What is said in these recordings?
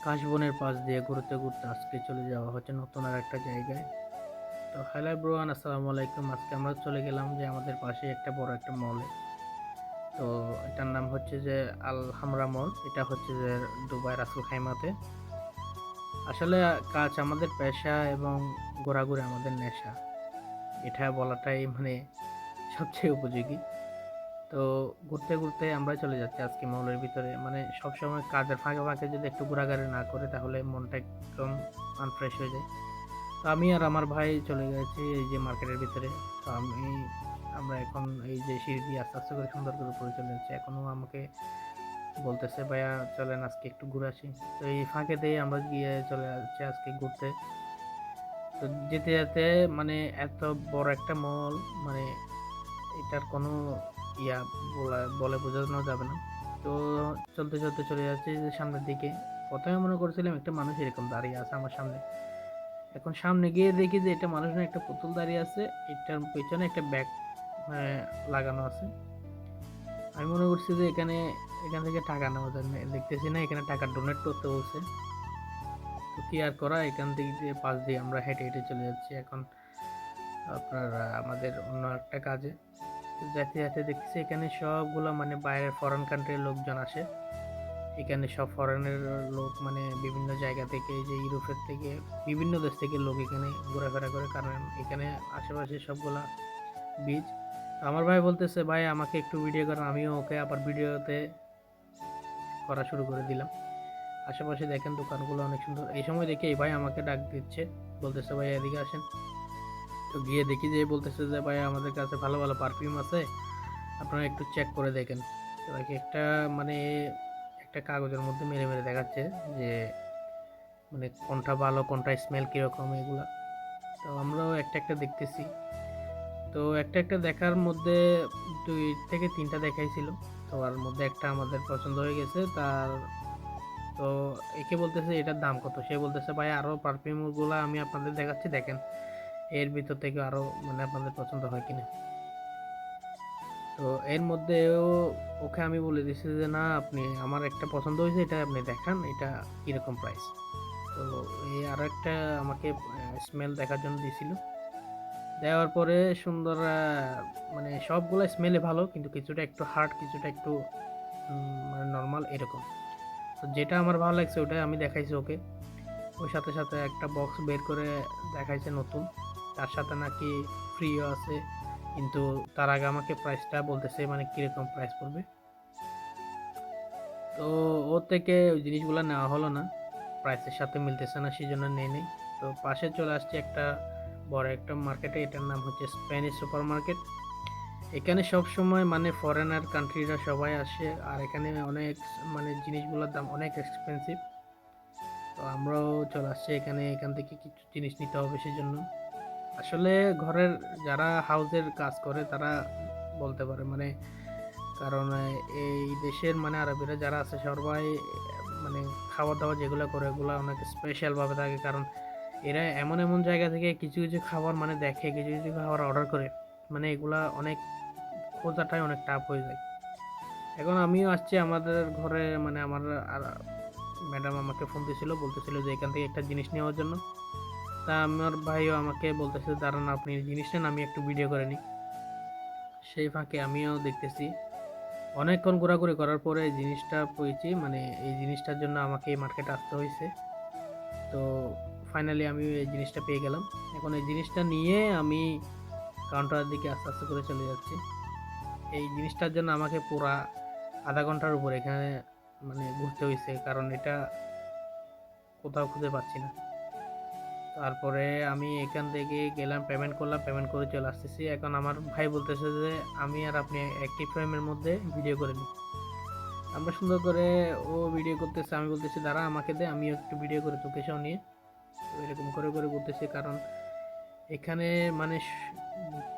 কাশবনের পাশ দিয়ে ঘুরতে ঘুরতে আজকে চলে যাওয়া হচ্ছে নতুন আর একটা জায়গায়। তো হ্যালো ব্রোয়ান, আসসালামু আলাইকুম। আজকে আমরা চলে গেলাম যে আমাদের পাশে একটা বড় একটা মলে। তো এটার নাম হচ্ছে যে আল হামরা মল। এটা হচ্ছে যে দুবাই রাসেল খাইমাতে। আসলে কাজ আমাদের পেশা এবং ঘোরাঘুরি আমাদের নেশা, এটা বলাটাই সবচেয়ে উপযোগী। তো ঘুরতে ঘুরতে আমরা চলে যাচ্ছি আজকে মলের ভিতরে। সবসময় কাজের ফাঁকে ফাঁকে যদি একটু ঘোরাঘুরি না করে তাহলে মনটা একদম আনফ্রেশ হয়ে যায়। তো আমি আর আমার ভাই চলে গেছি এই যে মার্কেটের ভিতরে। তো আমরা এখন এই যে সিঁড়ি দিয়ে আস্তে আস্তে করে সুন্দর করে উপরে চলে যাচ্ছি। এখনো আমাকে বলতেছে, ভাইয়া চলেন আজকে একটু ঘুরে আসি। তো এই ফাঁকে দিয়ে আমরা গিয়ে চলে যাচ্ছি আজকে ঘুরতে। তো যেতে যেতে মানে এত বড় একটা মল, মানে এটার কোনো ইয়া বলে বোঝানো যাবে না। তো চলতে চলতে চলে যাচ্ছি যে সামনের দিকে। প্রথমে মনে করছিলাম একটা মানুষ এরকম দাঁড়িয়ে আছে আমার সামনে। এখন সামনে গিয়ে দেখি যে এটা মানুষ না, একটা পুতুল দাঁড়িয়ে আছে। এটার পেছনে একটা ব্যাগ লাগানো আছে। আমি মনে করছি যে এখান থেকে টাকা নেওয়া যায় না, দেখতেছি না এখানে টাকা ডোনেট করতে বলছে। তো কি আর করা, এখান থেকে যে পাশ দিয়ে আমরা হেঁটে হেঁটে চলে যাচ্ছি এখন আপনার আমাদের অন্য একটা কাজে। তো যেতে যেতে দেখতেছি এখানে সবগুলো বাইরের ফরেন কান্ট্রির লোকজন আসে। এখানে সব ফরেনের লোক, বিভিন্ন জায়গা থেকে, এই যে ইউরোপের থেকে, বিভিন্ন দেশ থেকে লোক এখানে ঘোরাফেরা করে, কারণ এখানে আশেপাশে সবগুলা বিচ। আমার ভাই বলতেছে, ভাই আমাকে একটু ভিডিও করেন। আমিও ওকে আবার ভিডিওতে করা শুরু করে দিলাম। আশেপাশে দেখেন দোকানগুলো অনেক সুন্দর। এই সময় দেখি এই ভাই আমাকে ডাক দিচ্ছে, বলতেছে ভাই এদিকে আসেন। তো গিয়ে দেখি যে বলতেছে যে ভাই আমাদের কাছে ভালো ভালো পারফিউম আছে, আপনারা একটু চেক করে দেখেন। তো একটা মানে একটা কাগজের মধ্যে মেরে মেরে দেখাচ্ছে যে কোনটা ভালো, কোনটা স্মেল কিরকম, এগুলা। তো আমরাও একটা একটা দেখতেছি। তো একটা একটা দেখার মধ্যে দুই থেকে তিনটা দেখাইছিল। তো আর মধ্যে একটা আমাদের পছন্দ হয়ে গেছে তার। তো একে বলতেছে এটার দাম কত, সে বলতেছে ভাই আরো পারফিউম গুলা আমি আপনাদের দেখাচ্ছি, দেখেন এর ভিতর থেকে আরো আপনাদের পছন্দ হয় কিনা। তো এর মধ্যে ওকে আমি বলে দিচ্ছি যে না, আপনি আমার একটা পছন্দ হয়েছে, এটা আপনি দেখান, এটা কিরকম প্রাইস। তো এই আরো একটা আমাকে স্মেল দেখার জন্য দিছিল। দেওয়ার পরে সুন্দর সবগুলো স্মেলে ভালো, কিন্তু কিছুটা একটু হার্ড, কিছুটা একটু নর্মাল এরকম। তো যেটা আমার ভালো লাগছে ওটাই আমি দেখাইছি ওকে। ওর সাথে সাথে একটা বক্স বের করে দেখাইছে নতুন, তার সাথে নাকি ফ্রিও আছে। কিন্তু তার আগে আমাকে প্রাইসটা বলতেছে, কিরকম প্রাইস পড়বে। তো ওর থেকে ওই জিনিসগুলো নেওয়া হলো না, প্রাইসের সাথে মিলতেছে না, সেই জন্য নেই। তো পাশে চলে আসছে একটা বড় একটা মার্কেটে, এটার নাম হচ্ছে স্প্যানিশ সুপার মার্কেট। এখানে সব সময় ফরেনার কান্ট্রিরা সবাই আসে, আর এখানে অনেক জিনিসগুলোর দাম অনেক এক্সপেন্সিভ। তো আমরাও চলে আসছি এখানে, এখান থেকে কিছু জিনিস নিতে হবে সেই জন্য। আসলে ঘরের যারা হাউসের কাজ করে তারা বলতে পারে, কারণ এই দেশের আরবিরা যারা আছে সবাই মানে খাওয়া দাওয়া যেগুলো করে ওগুলো অনেক স্পেশাল ভাবে থাকে, কারণ এরা এমন এমন জায়গা থেকে কিছু কিছু খাবার দেখে, কিছু কিছু খাবার অর্ডার করে, এগুলা অনেক খোঁজাটাই অনেক টাফ হয়ে যায়। এখন আমিও আসছি আমাদের ঘরে, আমার ম্যাডাম আমাকে ফোন দিয়েছিল, বলতেছিল যে এখান থেকে একটা জিনিস নেওয়ার জন্য। তা আমার ভাইও আমাকে বলতেছে দাঁড়ান আপনি জিনিস নেন, আমি একটু ভিডিও করে নিই। সেই ফাঁকে আমিও দেখতেছি। অনেকক্ষণ ঘোরাঘুরি করার পরে এই জিনিসটা পেয়েছি, এই জিনিসটার জন্য আমাকে এই মার্কেটে আসতে হয়েছে। তো ফাইনালি আমি এই জিনিসটা পেয়ে গেলাম। এখন এই জিনিসটা নিয়ে আমি কাউন্টারের দিকে আস্তে আস্তে করে চলে যাচ্ছি। এই জিনিসটার জন্য আমাকে পুরা আধা ঘন্টার উপর এখানে ঘুরতে হয়েছে, কারণ এটা কোথাও খুঁজে পাচ্ছি না। তারপরে আমি এখান থেকে গেলাম, পেমেন্ট করলাম, পেমেন্ট করে চলে আসতেছি। এখন আমার ভাই বলতেছে যে আমি আর আপনি একটি ফ্রেমের মধ্যে ভিডিও করে নিই। আমরা সুন্দর করে, ও ভিডিও করতেছে, আমি বলতেছি দাঁড়া আমাকে দে, আমিও একটু ভিডিও করে তোকে সহ নিয়ে। তো এরকম করে করে করতেছি, কারণ এখানে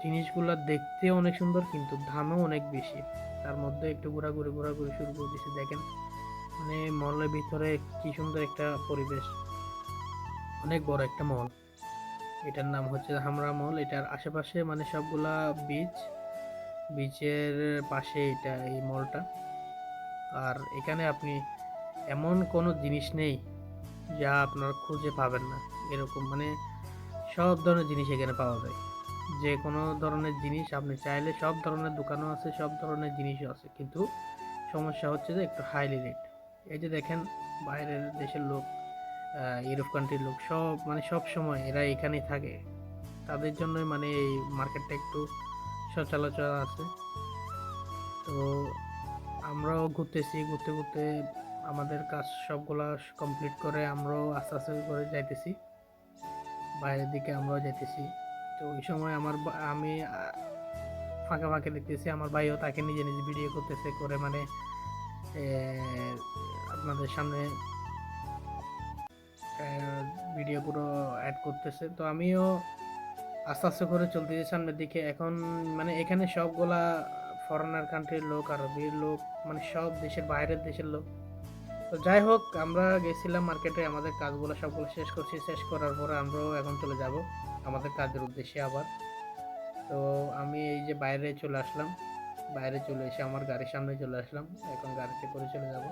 জিনিসগুলা দেখতে অনেক সুন্দর কিন্তু দামও অনেক বেশি। তার মধ্যে একটু ঘোরাঘুরি ঘোরাঘুরি শুরু করে দিয়েছি, দেখেন মলের ভিতরে কি সুন্দর একটা পরিবেশ, অনেক বড় একটা মল। এটার নাম হচ্ছে হামরা মল। এটার আশেপাশে সবগুলা বিচ, বিচের পাশে এটা এই মলটা। আর এখানে আপনি এমন কোনো জিনিস নেই যা আপনারা খুঁজে পাবেন না এরকম, মানে সব ধরনের জিনিস এখানে পাওয়া যায়। যে কোনো ধরনের জিনিস আপনি চাইলে সব ধরনের দোকানও আছে, সব ধরনের জিনিসও আছে, কিন্তু সমস্যা হচ্ছে যে একটু হাইলি রেট। এই যে দেখেন, বাইরের দেশের লোক, ইউরোপ কান্ট্রির লোক সব, মানে সব সময় এরা এখানেই থাকে। তাদের জন্যই মানে এই মার্কেটটা একটু সচরাচর আছে। তো আমরাও ঘুরতেছি, ঘুরতে ঘুরতে আমাদের কাজ সবগুলা কমপ্লিট করে আমরাও আস্তে আস্তে করে যাইতেছি, বাইরের দিকে আমরাও যাইতেছি। তো ওই সময় আমি ফাঁকে ফাঁকে দেখতেছি আমার ভাইও তাকে নিজে নিজে ভিডিও করতেছে, করে মানে এ, আপনাদের সামনে ভিডিওগুলো অ্যাড করতেছে। তো আমিও আস্তে আস্তে করে চলতেছি সামনের দিকে। এখন মানে এখানে সবগুলা ফরেনার কান্ট্রির লোক, আরবির লোক, মানে সব দেশের বাইরের দেশের লোক। তো যাই হোক, আমরা গেছিলাম মার্কেটে, আমাদের কাজগুলো সবগুলো শেষ করছি। শেষ করার পরে আমরাও এখন চলে যাব আমাদের কাজের উদ্দেশ্যে আবার। তো আমি এই যে বাইরে চলে আসলাম, বাইরে চলে এসে আমার গাড়ির সামনে চলে আসলাম। এখন গাড়িতে করে চলে যাব।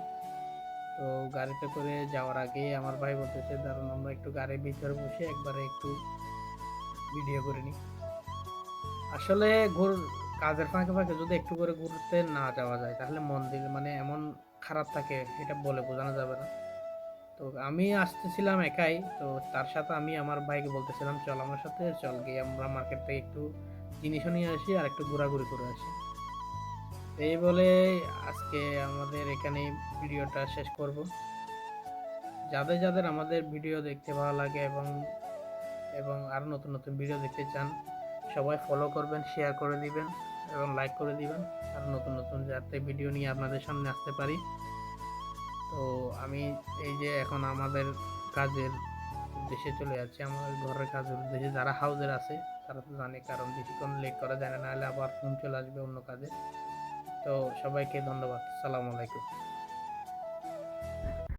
তো গাড়িতে করে যাওয়ার আগে আমার ভাই বলতেছে দাঁড়ান আমরা একটু গাড়ির ভিতরে বসে একবারে একটু ভিডিও করে নিই। আসলে ঘুর কাজের ফাঁকে ফাঁকে যদি একটু করে ঘুরতে না যাওয়া যায় তাহলে মন দিলে মানে এমন খারাপ থাকে, এটা বলে বোঝানো যাবে না। তো আমি আসতেছিলাম একাই, তো তার সাথে আমি আমার ভাইকে বলতেছিলাম চল আমার সাথে, চল গিয়ে আমরা মার্কেট থেকে একটু জিনিসও নিয়ে আসি আর একটু ঘোরাঘুরি করে আসি। তো এই বলে আজকে আমাদের এখানে ভিডিওটা শেষ করব। যাদের যাদের আমাদের ভিডিও দেখতে ভালো লাগে এবং এবং আরও নতুন নতুন ভিডিও দেখতে চান, সবাই ফলো করবেন, শেয়ার করে দিবেন এবং লাইক করে দিবেন, আর নতুন নতুন যাতে ভিডিও নিয়ে আপনাদের সামনে আসতে পারি। তো আমি এই যে এখন আমাদের কাজের উদ্দেশ্যে চলে যাচ্ছি, আমাদের ঘরের কাজের উদ্দেশ্যে। যারা হাউজের আছে তারা তো জানে, কারণ বেশিক্ষণ লেট করা যায় না, নাহলে আবার ফোন চলে আসবে অন্য কাজে। তো সবাইকে ধন্যবাদ, সালাম আলাইকুম।